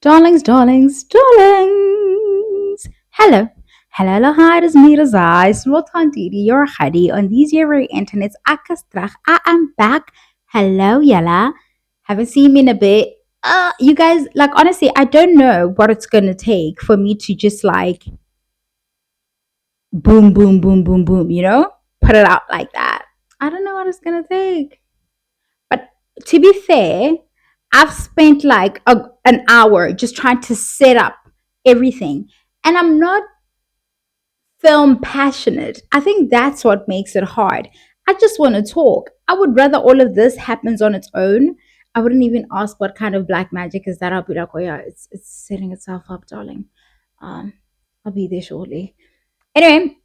Darlings, darlings, darlings. Hello. Hello, hello, hi, it is me, Razai. Sultan Didi, your Hadi. On these very internets, Akastrach. I am back. Hello, Yala. Haven't seen me in a bit. You guys, like, honestly, I don't know what it's gonna take for me to just like boom, boom, boom, boom, boom, Put it out like that. I don't know what it's gonna take. But to be fair, I've spent like an hour just trying to set up everything. And I'm not film passionate. I think that's what makes it hard. I just want to talk. I would rather all of this happens on its own. I wouldn't even ask what kind of black magic is that. I'll be like, oh yeah, it's setting itself up, darling. Um, I'll be there shortly. Anyway,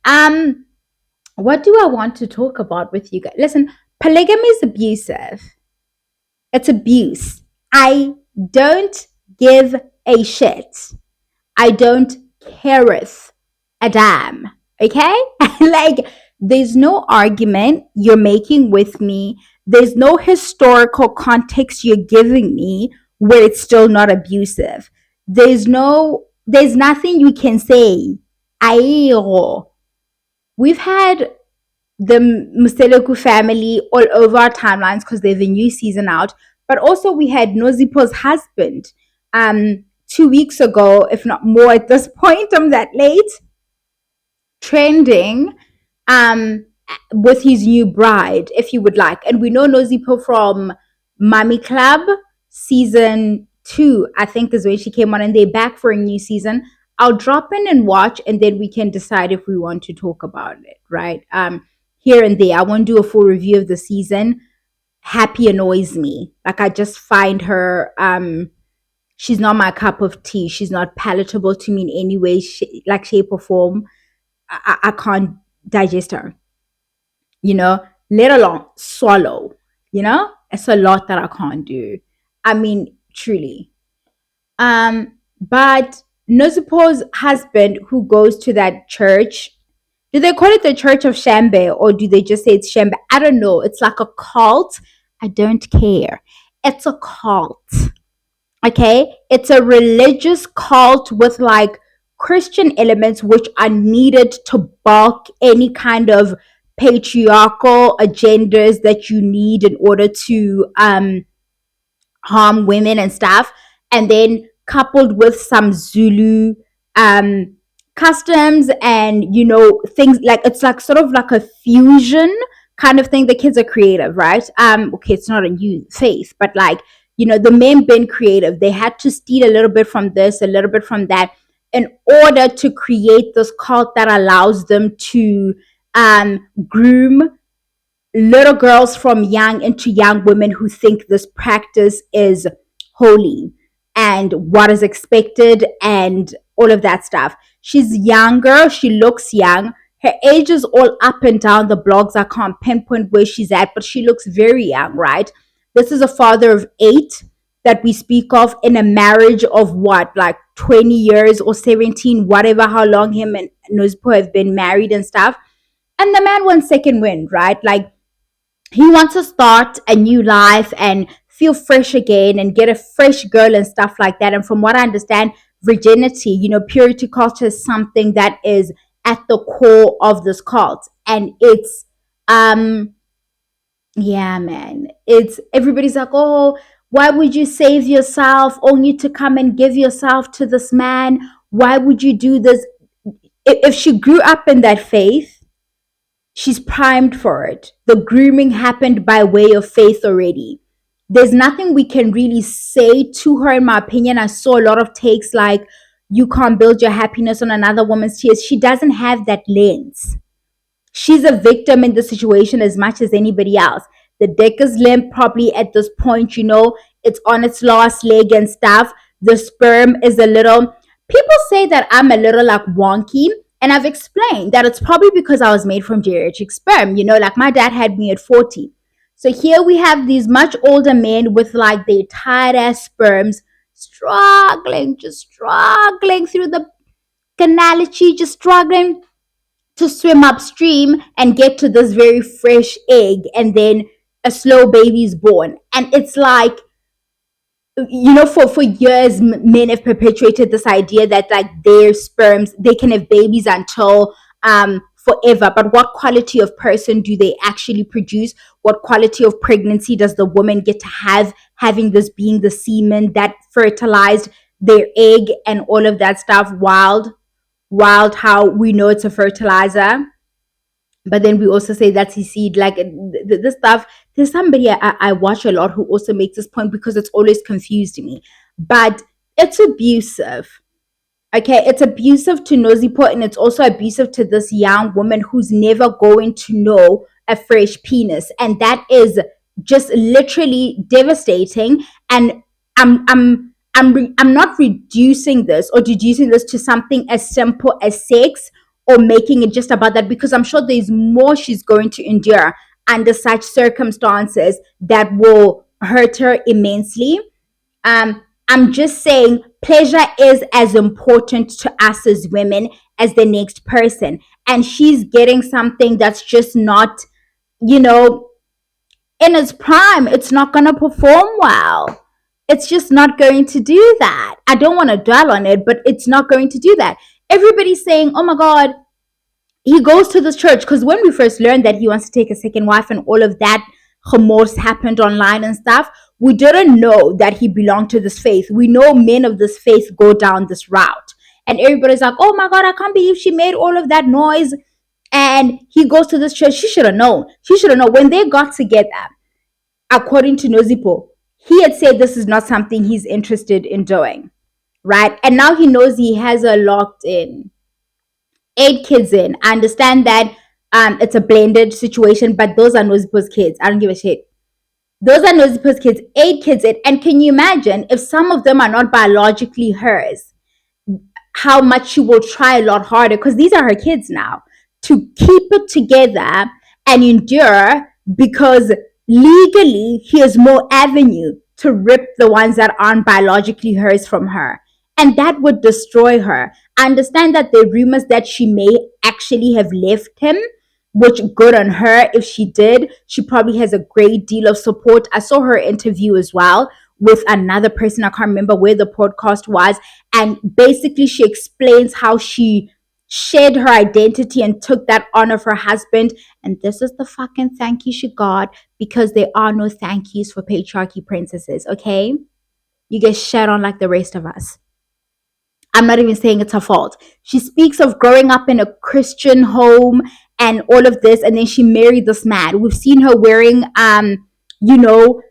what do I want to talk about with you guys? Listen, polygamy is abusive. It's abuse. I don't give a shit. I don't careth a damn. Okay? Like, there's no argument you're making with me. There's no historical context you're giving me where it's still not abusive. There's nothing you can say. Ayo. We've had the Museleku family all over our timelines because there's a new season out. But also we had Nozipo's husband 2 weeks ago, if not more at this point. I'm that late, trending with his new bride, if you would like. And we know Nozipo from Mommy Club season 2, I think is when she came on, and they're back for a new season. I'll drop in and watch, and then we can decide if we want to talk about it, right? Here and there. I won't do a full review of the season. Happy annoys me. Like, I just find her she's not my cup of tea. She's not palatable to me in any way, like shape or form. I can't digest her, let alone swallow, It's a lot that I can't do. I mean, truly. But Nozipo's husband, who goes to that church, do they call it the Church of Shambe, or do they just say it's Shambe? I don't know. It's like a cult. I don't care. It's a cult. Okay? It's a religious cult with like Christian elements which are needed to bulk any kind of patriarchal agendas that you need in order to harm women and stuff. And then coupled with some Zulu customs and things, like it's like sort of like a fusion kind of thing. The kids are creative, right? Okay, it's not a new faith, but like, the men been creative. They had to steal a little bit from this, a little bit from that, in order to create this cult that allows them to groom little girls from young into young women who think this practice is holy and what is expected and all of that stuff. She's younger. She looks young. Her age is all up and down the blogs. I can't pinpoint where she's at, but she looks very young, right? This is a father of 8 that we speak of in a marriage of what, like 20 years or 17, whatever, how long him and Nuzpo have been married and stuff. And the man wants second wind, right? Like, he wants to start a new life and feel fresh again and get a fresh girl and stuff like that. And from what I understand, virginity, purity culture is something that is at the core of this cult. And it's yeah, man. It's everybody's like, oh, why would you save yourself only to come and give yourself to this man? Why would you do this? If she grew up in that faith, she's primed for it. The grooming happened by way of faith already. There's nothing we can really say to her, in my opinion. I saw a lot of takes like, you can't build your happiness on another woman's tears. She doesn't have that lens. She's a victim in the situation as much as anybody else. The dick is limp probably at this point, it's on its last leg and stuff. The sperm is a little, people say that I'm a little like wonky. And I've explained that it's probably because I was made from geriatric sperm, like my dad had me at 40. So here we have these much older men with like their tired ass sperms just struggling through the canality, just struggling to swim upstream and get to this very fresh egg, and then a slow baby is born. And it's like, for years, men have perpetuated this idea that like their sperms, they can have babies until forever. But what quality of person do they actually produce? What quality of pregnancy does the woman get to have, having this being the semen that fertilized their egg and all of that stuff? Wild how we know it's a fertilizer, but then we also say that's his seed. Like this stuff. There's somebody I watch a lot who also makes this point because it's always confused me. But it's abusive. Okay, it's abusive to Nozipo, and it's also abusive to this young woman who's never going to know a fresh penis, and that is just literally devastating. And I'm not reducing this or deducing this to something as simple as sex or making it just about that, because I'm sure there's more she's going to endure under such circumstances that will hurt her immensely. I'm just saying pleasure is as important to us as women as the next person. And she's getting something that's just not, you know, in its prime. It's not going to perform well. It's just not going to do that. I don't want to dwell on it, but it's not going to do that. Everybody's saying, oh my God, he goes to this church, because when we first learned that he wants to take a second wife and all of that humors happened online and stuff, we didn't know that he belonged to this faith. We know men of this faith go down this route, and everybody's like, oh my God, I can't believe she made all of that noise and he goes to this church. She should have known. She should have known. When they got together, according to Nozipo, he had said this is not something he's interested in doing, right? And now he knows he has her locked in, 8 kids in. I understand that it's a blended situation, but those are Nozipo's kids. I don't give a shit. Those are Nozipo's kids, 8 kids in. And can you imagine if some of them are not biologically hers, how much she will try a lot harder, because these are her kids now, to keep it together and endure, because legally he has more avenue to rip the ones that aren't biologically hers from her, and that would destroy her. I understand that there are rumors that she may actually have left him, which good on her if she did. She probably has a great deal of support. I saw her interview as well with another person. I can't remember where the podcast was, and basically she explains how she shared her identity and took that on of her husband. And this is the fucking thank you she got, because there are no thank yous for patriarchy princesses. Okay, you get shat on like the rest of us. I'm not even saying it's her fault. She speaks of growing up in a Christian home and all of this, and then she married this man. We've seen her wearing you know,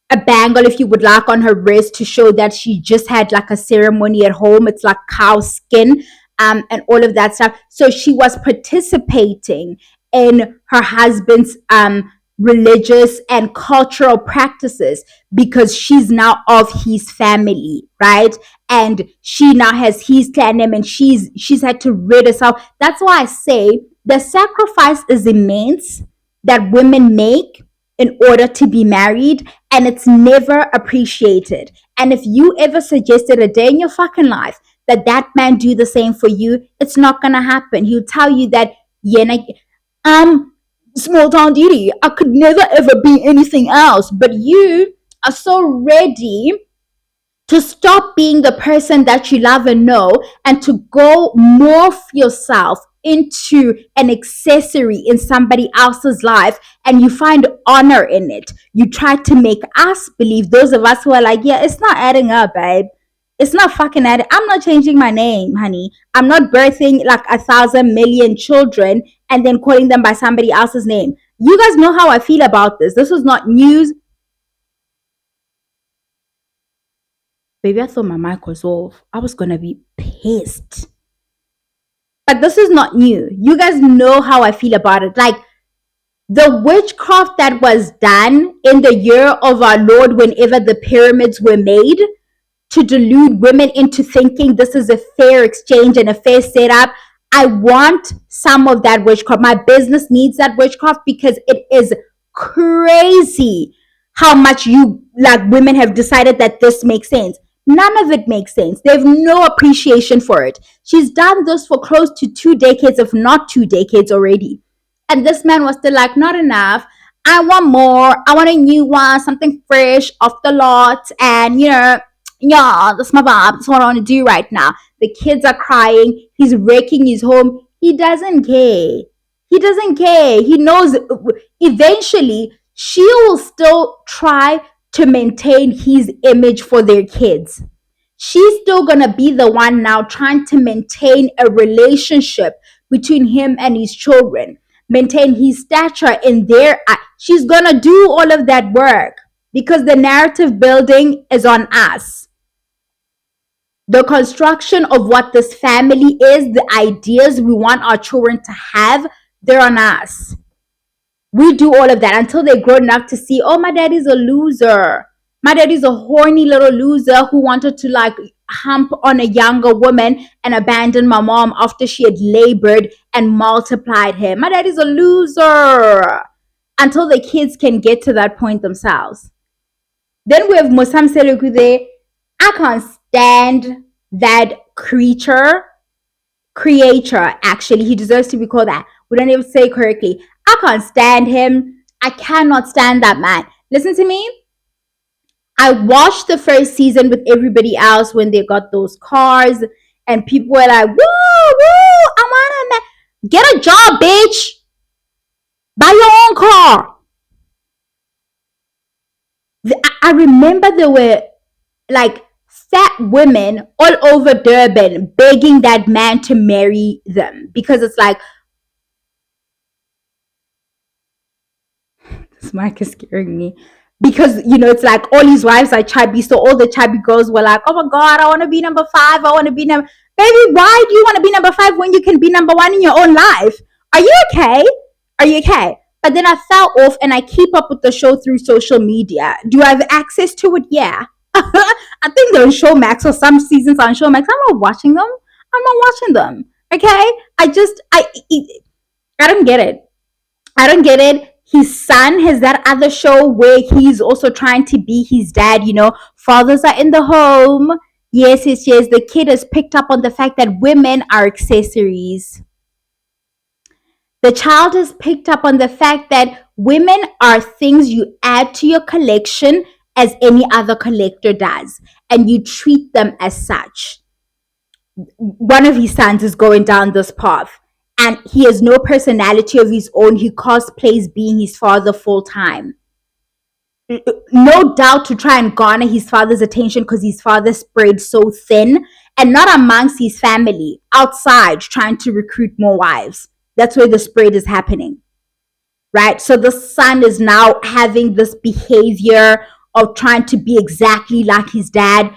a bangle, if you would like, on her wrist to show that she just had like a ceremony at home. It's like cow skin, and all of that stuff. So she was participating in her husband's religious and cultural practices because she's now of his family, right? And she now has his clan name, and she's had to rid herself. That's why I say the sacrifice is immense that women make in order to be married, and it's never appreciated. And if you ever suggested a day in your fucking life that that man do the same for you, it's not gonna happen. He'll tell you that, yeah, small town Didi, I could never ever be anything else. But you are so ready to stop being the person that you love and know, and to go morph yourself into an accessory in somebody else's life, and you find honor in it. You try to make us believe, those of us who are like, yeah, it's not adding up, babe. It's not fucking adding. I'm not changing my name, honey. I'm not birthing like 1,000,000,000 children and then calling them by somebody else's name. You guys know how I feel about this. This was not news. Baby, I thought my mic was off. I was gonna be pissed. But this is not new. You guys know how I feel about it. Like the witchcraft that was done in the year of our Lord, whenever the pyramids were made, to delude women into thinking this is a fair exchange and a fair setup. I want some of that witchcraft. My business needs that witchcraft, because it is crazy how much you, like, women have decided that this makes sense. None of it makes sense. They have no appreciation for it. She's done this for close to 2 decades, if not 2 decades already. And this man was still like, not enough. I want more. I want a new one, something fresh off the lot. And, yeah, that's my vibe. That's what I want to do right now. The kids are crying. He's wrecking his home. He doesn't care. He doesn't care. He knows eventually she will still try to maintain his image for their kids. She's still going to be the one now trying to maintain a relationship between him and his children, maintain his stature in their eye. She's going to do all of that work because the narrative building is on us. The construction of what this family is, the ideas we want our children to have, they're on us. We do all of that until they grow enough to see, oh, my daddy's a loser. My daddy's a horny little loser who wanted to like hump on a younger woman and abandon my mom after she had labored and multiplied him. My daddy's a loser. Until the kids can get to that point themselves. Then we have Musam Selekude. I can't stand that creator, actually. He deserves to be called that. We don't even say correctly. I can't stand him. I cannot stand that man. Listen to me. I watched the first season with everybody else when they got those cars and people were like, woo, woo, I want a man. Get a job, bitch. Buy your own car. I remember there were like fat women all over Durban begging that man to marry them because it's like, this mic is scaring me. Because, it's like all his wives are chubby. So all the chubby girls were like, oh my God, I want to be number 5. I want to be number... Baby, why do you want to be number 5 when you can be number 1 in your own life? Are you okay? Are you okay? But then I fell off and I keep up with the show through social media. Do I have access to it? Yeah. I think they're on Showmax or some seasons on Showmax. I'm not watching them. I'm not watching them. Okay? I don't get it. I don't get it. His son has that other show where he's also trying to be his dad. Fathers are in the home. Yes, yes, yes. The kid has picked up on the fact that women are accessories. The child has picked up on the fact that women are things you add to your collection as any other collector does, and you treat them as such. One of his sons is going down this path, and he has no personality of his own. He cosplays being his father full time. No doubt to try and garner his father's attention because his father spread so thin, and not amongst his family, outside trying to recruit more wives. That's where the spread is happening, right? So the son is now having this behavior of trying to be exactly like his dad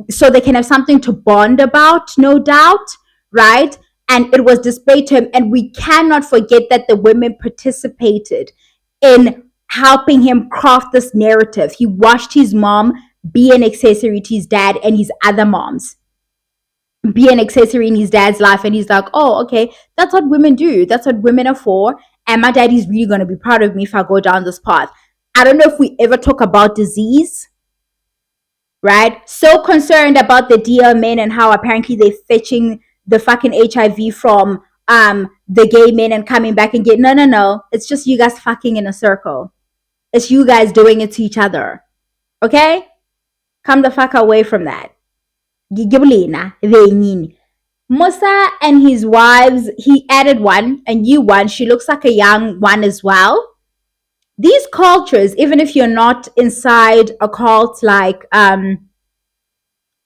so they can have something to bond about, no doubt, right? And it was displayed to him. And we cannot forget that the women participated in helping him craft this narrative. He watched his mom be an accessory to his dad and his other moms be an accessory in his dad's life, and he's like, oh, okay, that's what women do, that's what women are for, and my daddy's really going to be proud of me if I go down this path. I don't know if we ever talk about disease, right? So concerned about the DL men and how apparently they're fetching the fucking HIV from the gay men and coming back and get, no, it's just you guys fucking in a circle. It's you guys doing it to each other. Okay? Come the fuck away from that. Musa and his wives, he added a new one. She looks like a young one as well. These cultures, even if you're not inside a cult like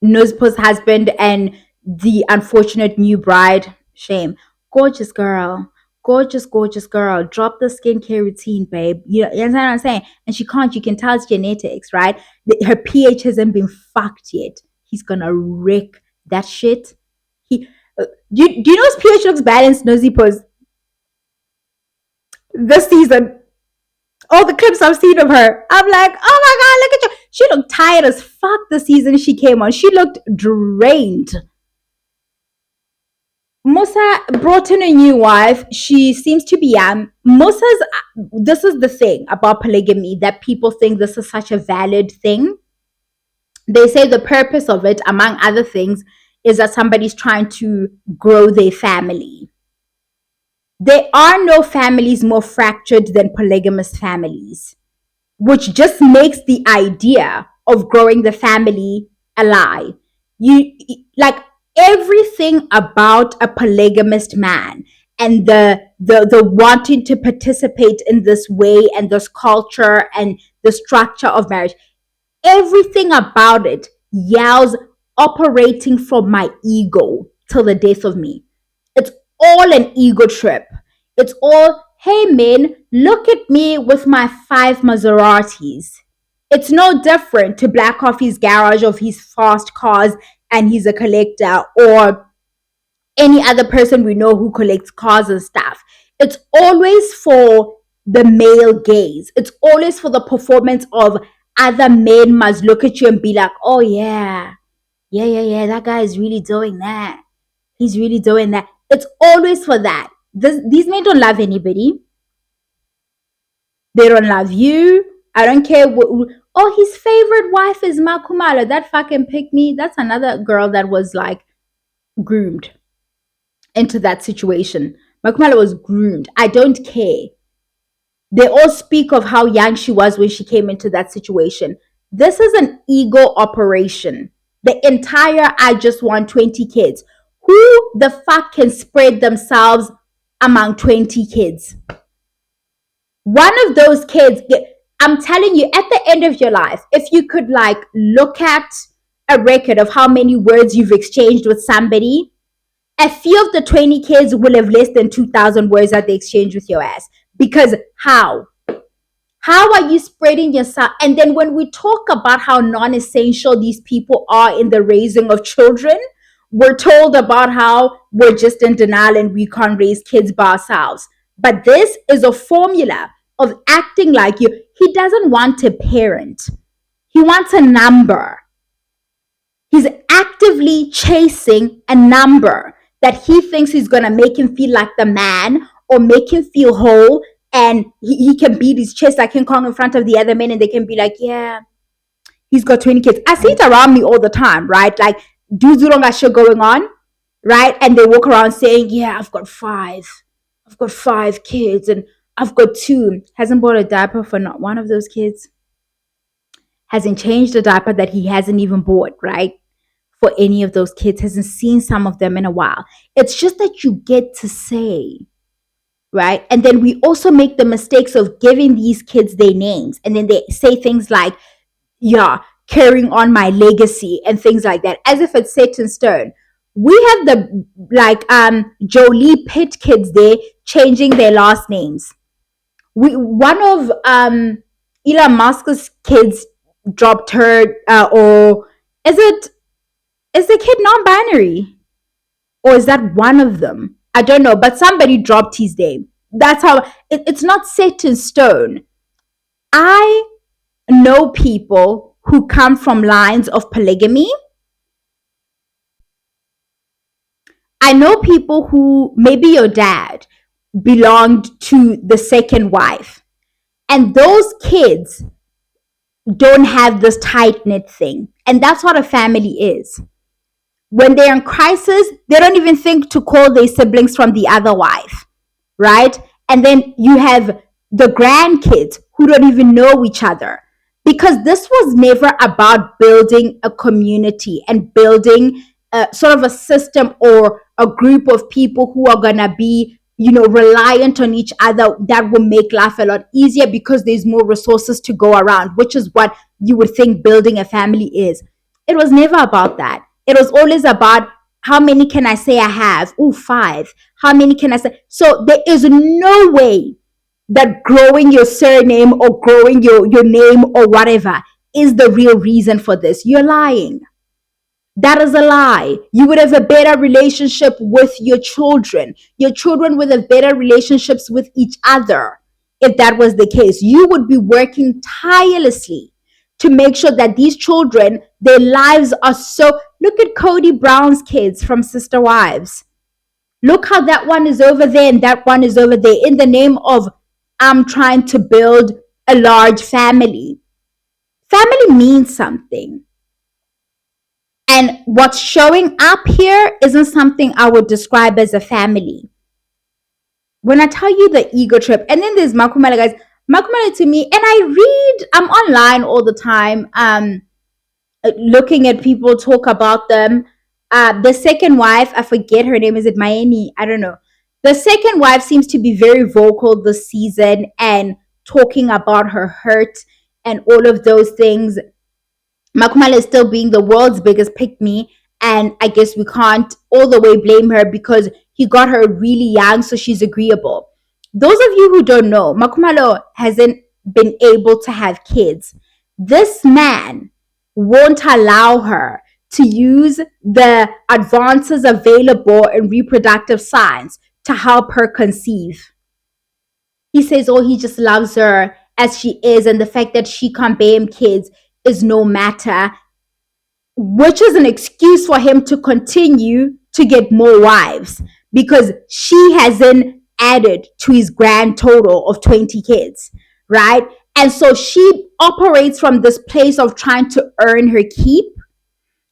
Nuzpo's husband and the unfortunate new bride, shame. Gorgeous girl. Gorgeous, gorgeous girl. Drop the skincare routine, babe. You understand what I'm saying? And she can't. You can tell it's genetics, right? Her pH hasn't been fucked yet. He's gonna wreck that shit. Do you know his pH looks bad in Nosy Pose this season? All the clips I've seen of her, I'm like, oh my God, look at you. She looked tired as fuck the season she came on. She looked drained. Musa brought in a new wife. She seems to be young. This is the thing about polygamy, that people think this is such a valid thing. They say the purpose of it, among other things, is that somebody's trying to grow their family. There are no families more fractured than polygamous families, which just makes the idea of growing the family a lie. You like everything about a polygamist man and the wanting to participate in this way and this culture and the structure of marriage, everything about it yells operating from my ego till the death of me. It's all an ego trip. It's all, hey man, look at me with my 5 Maseratis. It's no different to Black Coffee's garage of his fast cars and he's a collector, or any other person we know who collects cars and stuff. It's always for the male gaze. It's always for the performance of other men must look at you and be like, oh yeah, yeah, that guy is really doing that. He's really doing that. It's always for that. These men don't love anybody. They don't love you. I don't care oh, his favorite wife is Makumalo. That fucking pick me. That's another girl that was like groomed into that situation. Makumalo was groomed. I don't care. They all speak of how young she was when she came into that situation. This is an ego operation. The entire I just want 20 kids. Who the fuck can spread themselves among 20 kids? One of those kids, I'm telling you, at the end of your life, if you could like look at a record of how many words you've exchanged with somebody, a few of the 20 kids will have less than 2,000 words that they exchange with your ass. Because how? How are you spreading yourself? And then when we talk about how non-essential these people are in the raising of children, we're told about how we're just in denial and we can't raise kids by ourselves. But this is a formula of acting like you. He doesn't want to parent. He wants a number. He's actively chasing a number that he thinks is going to make him feel like the man or make him feel whole, and he can beat his chest like King Kong in front of the other men and they can be like, yeah, he's got 20 kids. I see it around me all the time, right? Like dudes who don't got shit going on, right? And they walk around saying, yeah, I've got 5 kids and I've got 2. Hasn't bought a diaper for not one of those kids. Hasn't changed a diaper that he hasn't even bought, right? For any of those kids, hasn't seen some of them in a while. It's just that you get to say, right? And then we also make the mistakes of giving these kids their names. And then they say things like, yeah, carrying on my legacy and things like that, as if it's set in stone. We have the like Jolie Pitt kids there changing their last names. One of Elon Musk's kids dropped her, or is the kid non-binary? Or is that one of them? I don't know, but somebody dropped his name. That's how it's not set in stone. I know people who come from lines of polygamy. I know people who, maybe your dad belonged to the second wife, and those kids don't have this tight knit thing. And that's what a family is. When they're in crisis, they don't even think to call their siblings from the other wife, right? And then you have the grandkids who don't even know each other, because this was never about building a community and building sort of a system or a group of people who are going to be, reliant on each other, that will make life a lot easier because there's more resources to go around, which is what you would think building a family is. It was never about that. It was always about, how many can I say I have? Oh, 5. How many can I say? So there is no way that growing your surname or growing your name or whatever is the real reason for this. You're lying. That is a lie. You would have a better relationship with your children. Your children would have better relationships with each other. If that was the case, you would be working tirelessly to make sure that these children, their lives are so. Look at Cody Brown's kids from Sister Wives. Look how that one is over there and that one is over there, in the name of, I'm trying to build a large family. Family means something. And what's showing up here isn't something I would describe as a family. When I tell you the ego trip, and then there's Makumala, guys. Makumala to me, and I'm online all the time, looking at people talk about them. The second wife, I forget her name, is it Miami? I don't know. The second wife seems to be very vocal this season and talking about her hurt and all of those things. Makumala is still being the world's biggest pick me, and I guess we can't all the way blame her because he got her really young, so she's agreeable. Those of you who don't know, Makumalo hasn't been able to have kids. This man won't allow her to use the advances available in reproductive science to help her conceive. He says, oh, he just loves her as she is, and the fact that she can't bear him kids is no matter, which is an excuse for him to continue to get more wives because she hasn't added to his grand total of 20 kids, right? And so she operates from this place of trying to earn her keep.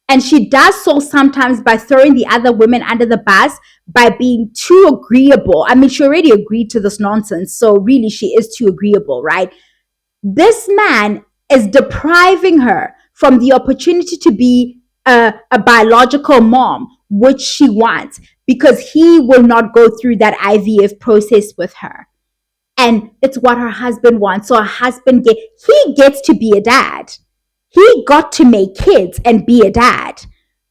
And she does so sometimes by throwing the other women under the bus by being too agreeable. I mean, she already agreed to this nonsense. So really, she is too agreeable, right? This man is depriving her from the opportunity to be a biological mom, which she wants, because he will not go through that IVF process with her. And it's what her husband wants. So he gets to be a dad. He got to make kids and be a dad,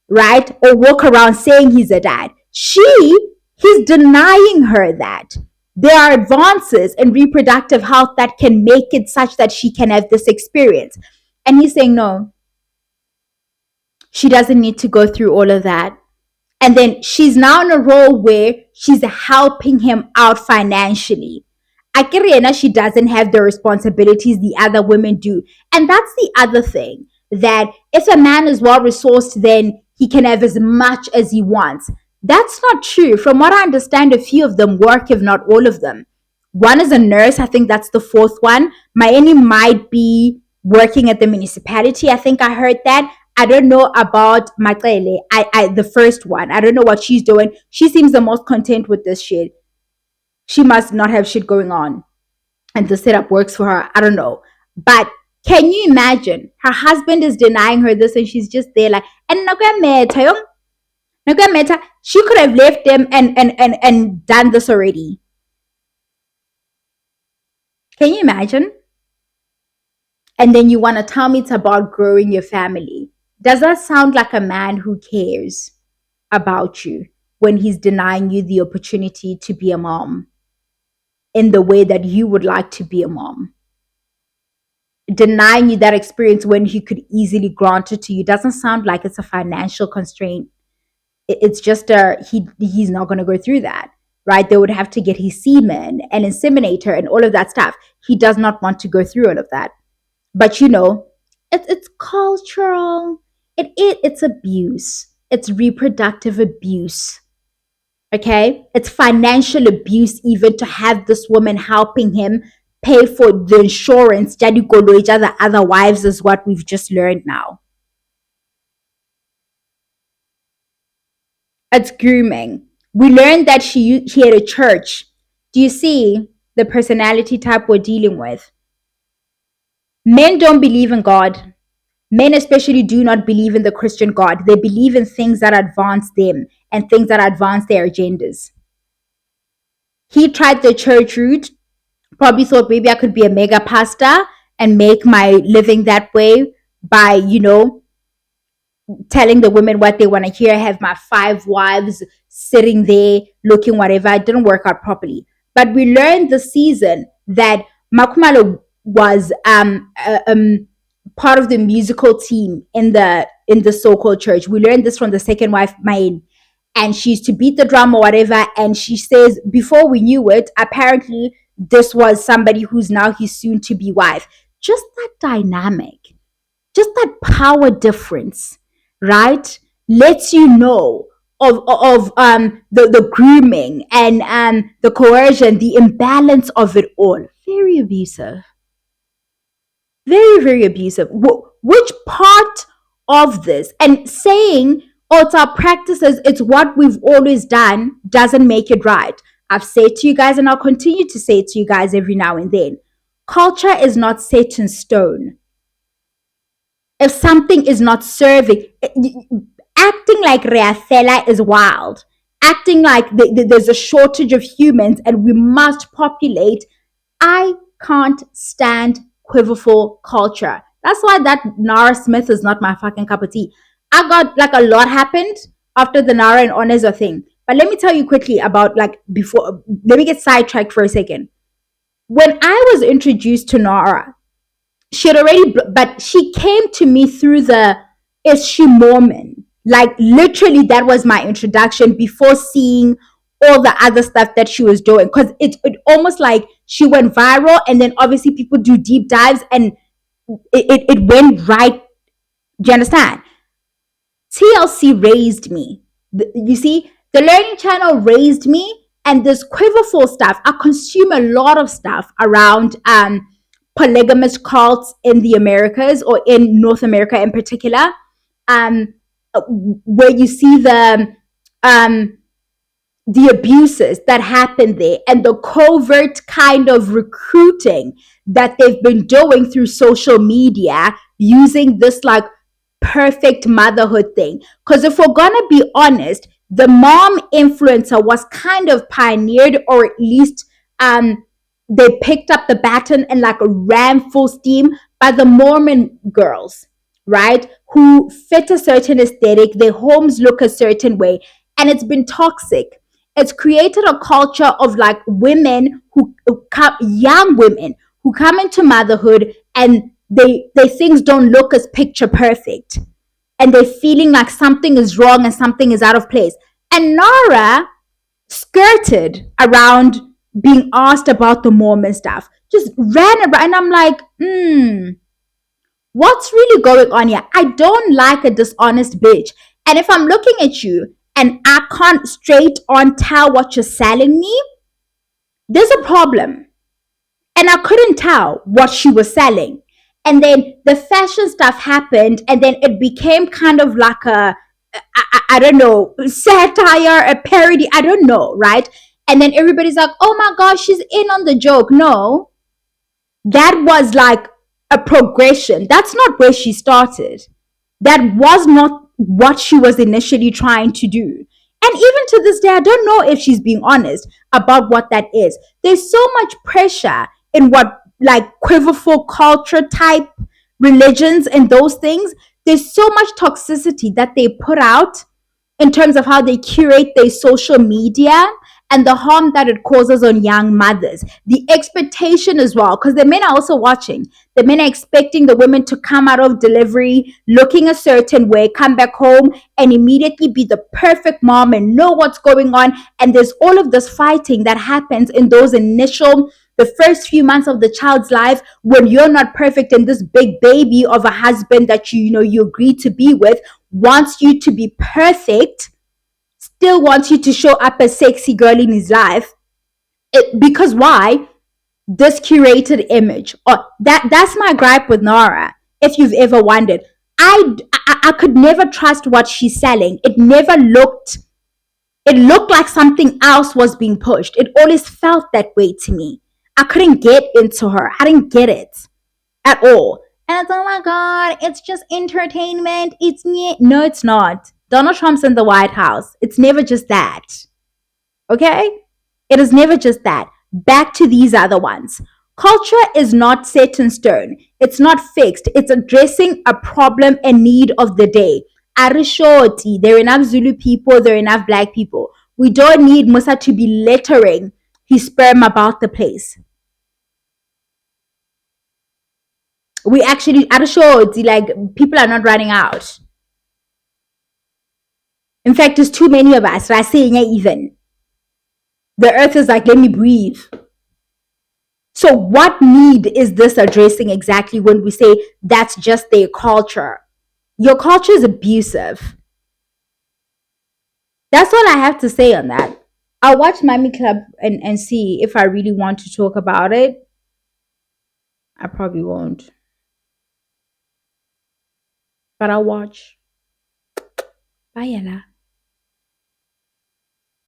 right? Or walk around saying he's a dad. He's denying her that. There are advances in reproductive health that can make it such that she can have this experience. And he's saying, no, she doesn't need to go through all of that. And then she's now in a role where she's helping him out financially. Akiriena, she doesn't have the responsibilities the other women do. And that's the other thing, that if a man is well resourced, then he can have as much as he wants. That's not true. From what I understand, a few of them work, if not all of them. One is a nurse. I think that's the fourth one. Maeni might be working at the municipality. I think I heard that. I don't know about Matlele. The first one. I don't know what she's doing. She seems the most content with this shit. She must not have shit going on. And the setup works for her. I don't know. But can you imagine? Her husband is denying her this and she's just there like, and she could have left them and done this already. Can you imagine? And then you want to tell me it's about growing your family. Does that sound like a man who cares about you when he's denying you the opportunity to be a mom in the way that you would like to be a mom? Denying you that experience when he could easily grant it to you doesn't sound like it's a financial constraint. It's just he's not going to go through that, right? They would have to get his semen and inseminate her and all of that stuff. He does not want to go through all of that. But it's cultural. It's abuse. It's reproductive abuse. Okay? It's financial abuse even to have this woman helping him pay for the insurance. The other wives is what we've just learned now. It's grooming. We learned that he had a church. Do you see the personality type we're dealing with? Men don't believe in God. Men especially do not believe in the Christian God. They believe in things that advance them and things that advance their agendas. He tried the church route, probably thought maybe I could be a mega pastor and make my living that way by, telling the women what they want to hear. I have my 5 wives sitting there looking whatever. It didn't work out properly. But we learned this season that Makumalo was part of the musical team in the so-called church. We learned this from the second wife, Main. And she used to beat the drum or whatever. And she says, before we knew it, apparently this was somebody who's now his soon-to-be wife. Just that dynamic, just that power difference, right? Lets you know of the grooming and the coercion, the imbalance of it all. Very abusive. Very, very abusive. Which part of this? And saying, oh, it's our practices, it's what we've always done, doesn't make it right. I've said to you guys, and I'll continue to say it to you guys every now and then, culture is not set in stone. If something is not serving, acting like Reafela is wild. Acting like there's a shortage of humans and we must populate. I can't stand quiverful culture. That's why that Nara Smith is not my fucking cup of tea. I got like a lot happened after the Nara and Oneza thing. But let me tell you quickly about like before. Let me get sidetracked for a second. When I was introduced to Nara, she had already, but she came to me through the is she Mormon? Like literally, that was my introduction before seeing all the other stuff that she was doing. Because it almost like she went viral, and then obviously people do deep dives, and it went right. Do you understand? TLC raised me. You see, the Learning Channel raised me, and this quiverful stuff. I consume a lot of stuff around polygamous cults in the Americas, or in North America in particular, um, where you see um, the abuses that happen there and the covert kind of recruiting that they've been doing through social media using this like perfect motherhood thing. Because if we're gonna be honest, the mom influencer was kind of pioneered, or at least they picked up the baton and like ran full steam by the Mormon girls, right? Who fit a certain aesthetic, their homes look a certain way, and it's been toxic. It's created a culture of like women who come, young women who come into motherhood, and they things don't look as picture perfect, and they're feeling like something is wrong and something is out of place. And Nara skirted around being asked about the Mormon stuff, just ran around, and I'm like, what's really going on here? I don't like a dishonest bitch. And if I'm looking at you and I can't straight on tell what you're selling me, there's a problem. And I couldn't tell what she was selling. And then the fashion stuff happened, and then it became kind of like I don't know, satire, a parody, I don't know, right? And then everybody's like, oh my gosh, she's in on the joke. No, that was like a progression. That's not where she started. That was not what she was initially trying to do. And even to this day, I don't know if she's being honest about what that is. There's so much pressure in what, like, quiverful culture type religions and those things. There's so much toxicity that they put out in terms of how they curate their social media and the harm that it causes on young mothers. The expectation as well, because the men are also watching. The men are expecting the women to come out of delivery looking a certain way, come back home and immediately be the perfect mom and know what's going on. And there's all of this fighting that happens in those initial, the first few months of the child's life, when you're not perfect, and this big baby of a husband that you agree to be with wants you to be perfect, still wants you to show up as sexy girl in his life. Because why? This curated image. Or that's my gripe with Nara. If you've ever wondered, I could never trust what she's selling. It looked like something else was being pushed. It always felt that way to me. I couldn't get into her. I didn't get it at all. And it's, oh my God, it's just entertainment. It's me. No, it's not. Donald Trump's in the White House. It's never just that. Okay? It is never just that. Back to these other ones. Culture is not set in stone. It's not fixed. It's addressing a problem and need of the day. Arishoti, there are enough Zulu people, there are enough black people. We don't need Musa to be littering his sperm about the place. We actually, Arishoti, like, people are not running out. In fact, there's too many of us. I say even. The earth is like, let me breathe. So what need is this addressing exactly when we say that's just their culture? Your culture is abusive. That's all I have to say on that. I'll watch Mommy Club and see if I really want to talk about it. I probably won't. But I'll watch. Bye, Ella.